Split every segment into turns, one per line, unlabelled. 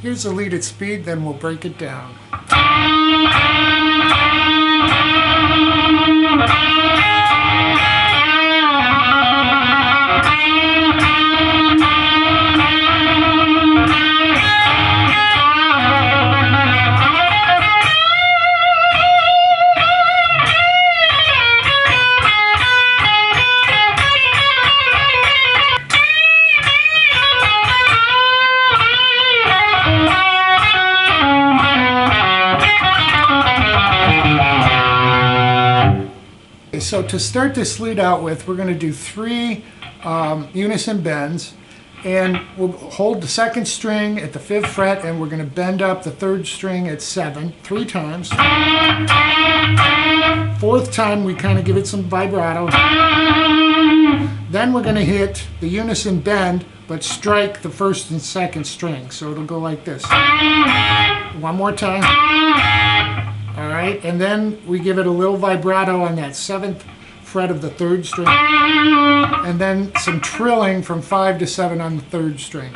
Here's the lead at speed, then we'll break it down. So to start this lead out with, we're going to do 3 unison bends, and we'll hold the 2nd string at the 5th fret, and we're going to bend up the 3rd string at 7 3 times. 4th time we kind of give it some vibrato. Then we're going to hit the unison bend but strike the 1st and 2nd string, so it'll go like this. One more time. Alright, and then we give it a little vibrato on that 7th fret of the 3rd string, and then some trilling from 5 to 7 on the 3rd string.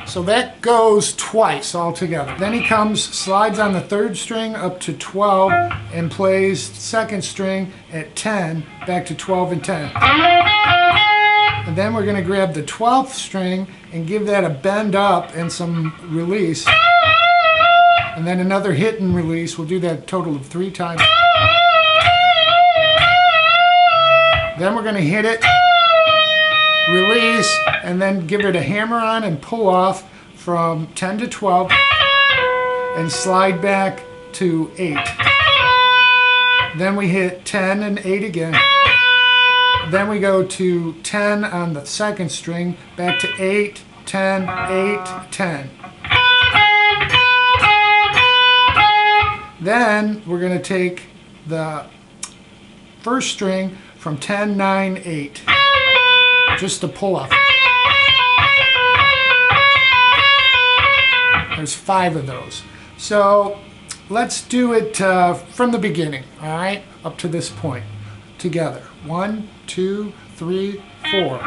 So that goes twice altogether. Then he comes, slides on the 3rd string up to 12 and plays 2nd string at 10 back to 12 and 10. And then we're going to grab the 12th string and give that a bend up and some release. And then another hit and release. We'll do that a total of 3 times. Then we're going to hit it, release, and then give it a hammer on and pull off from 10 to 12 and slide back to 8. Then we hit 10 and 8 again. Then we go to 10 on the 2nd string, back to 8, 10, 8, 10. Then we're going to take the 1st string from 10, 9, 8. Just a pull up. There's 5 of those. So let's do it from the beginning, all right, up to this point together. 1, 2, 3, 4.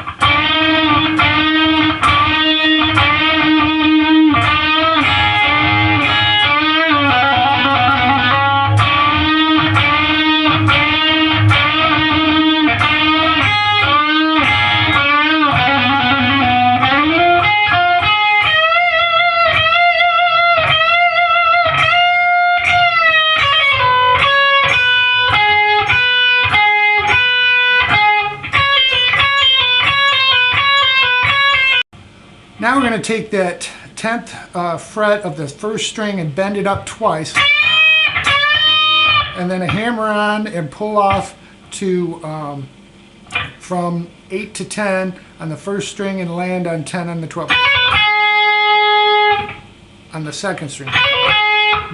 Now we're going to take that 10th fret of the 1st string and bend it up twice, and then a hammer on and pull off to from 8 to 10 on the 1st string and land on 10 on the 12th on the 2nd string.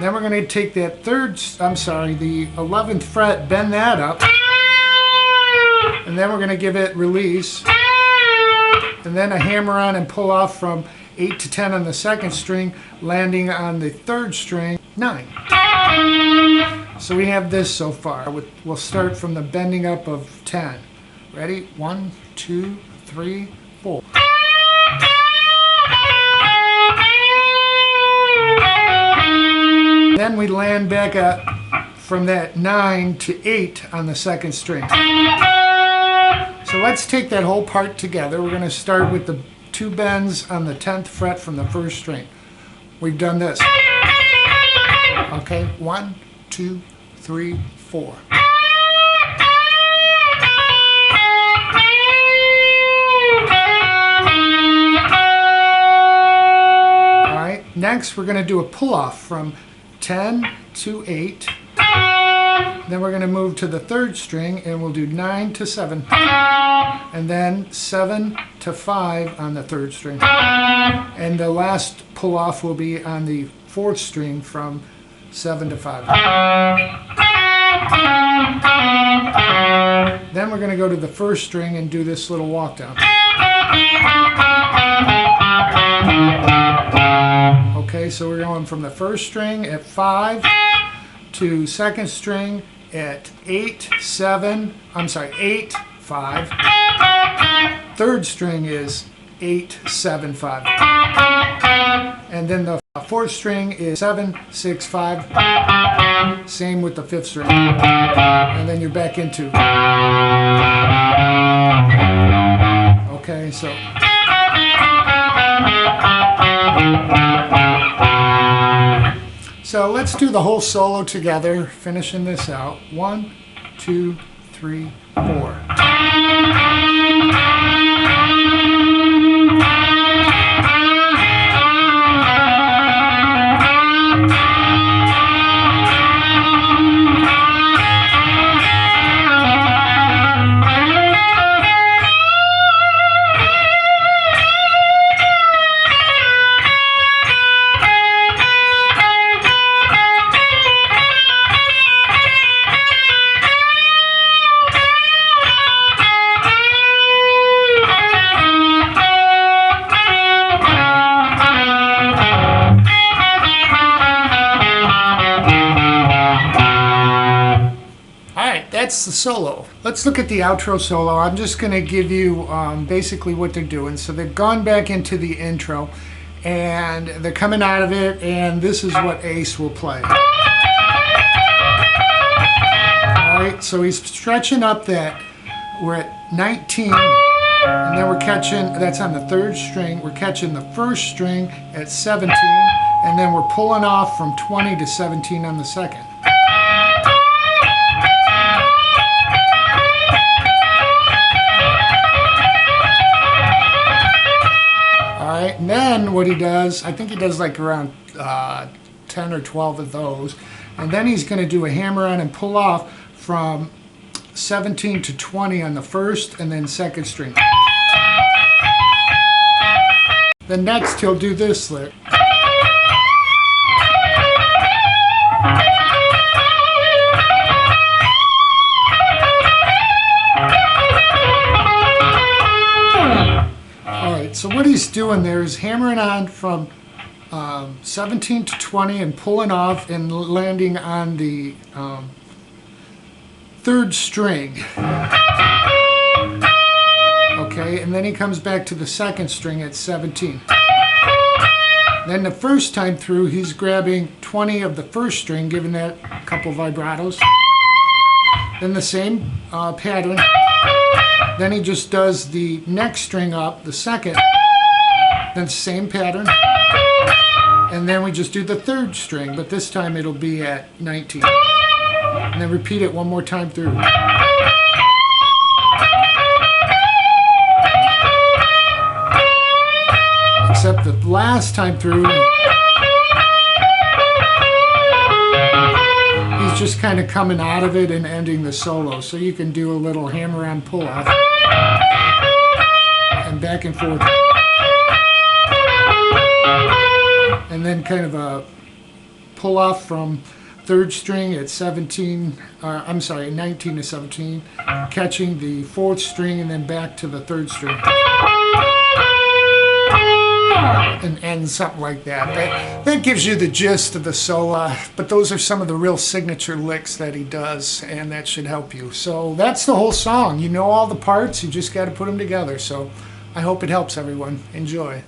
Then we're going to take that the 11th fret, bend that up, and then we're going to give it release. And then a hammer on and pull off from 8 to 10 on the 2nd string, landing on the 3rd string, 9. So we have this so far. We'll start from the bending up of 10. Ready? 1, 2, 3, 4. Then we land back up from that 9 to 8 on the 2nd string. So let's take that whole part together. We're going to start with the 2 bends on the 10th fret from the 1st string. We've done this. Okay, 1, 2, 3, 4. Alright, next we're going to do a pull-off from 10 to 8. Then we're going to move to the 3rd string and we'll do 9 to 7. And then 7 to 5 on the 3rd string. And the last pull off will be on the 4th string from 7 to 5. Then we're going to go to the 1st string and do this little walk down. Okay, so we're going from the 1st string at 5 to 2nd string at 8, 7, 8, 5. 3rd string is 8, 7, 5. And then the fourth string is 7, 6, 5. Same with the fifth string. And then you're back into. Okay, so. So let's do the whole solo together, finishing this out. 1, 2, 3, 4. That's the solo. Let's look at the outro solo. I'm just going to give you basically what they're doing. So they've gone back into the intro and they're coming out of it, and this is what Ace will play. Alright, so he's stretching up that. We're at 19, and then we're catching, that's on the third string, we're catching the first string at 17, and then we're pulling off from 20 to 17 on the second. And then what he does, I think he does like around 10 or 12 of those, and then he's going to do a hammer on and pull off from 17 to 20 on the first and then second string. Then next he'll do this lick. So what he's doing there is hammering on from 17 to 20 and pulling off and landing on the third string. Okay, and then he comes back to the second string at 17. Then the first time through, he's grabbing 20 of the first string, giving that a couple vibratos. Then the same pattern. Then he just does the next string up, the second, then same pattern, and then we just do the third string, but this time it'll be at 19. And then repeat it one more time through. Except the last time through, he's just kind of coming out of it and ending the solo. So you can do a little hammer-on pull-off and back and forth. And then kind of a pull-off from third string at 19 to 17, catching the fourth string and then back to the third string. And end something like that. That gives you the gist of the solo, but those are some of the real signature licks that he does, and that should help you. So that's the whole song. You know all the parts, you just got to put them together. So I hope it helps everyone. Enjoy.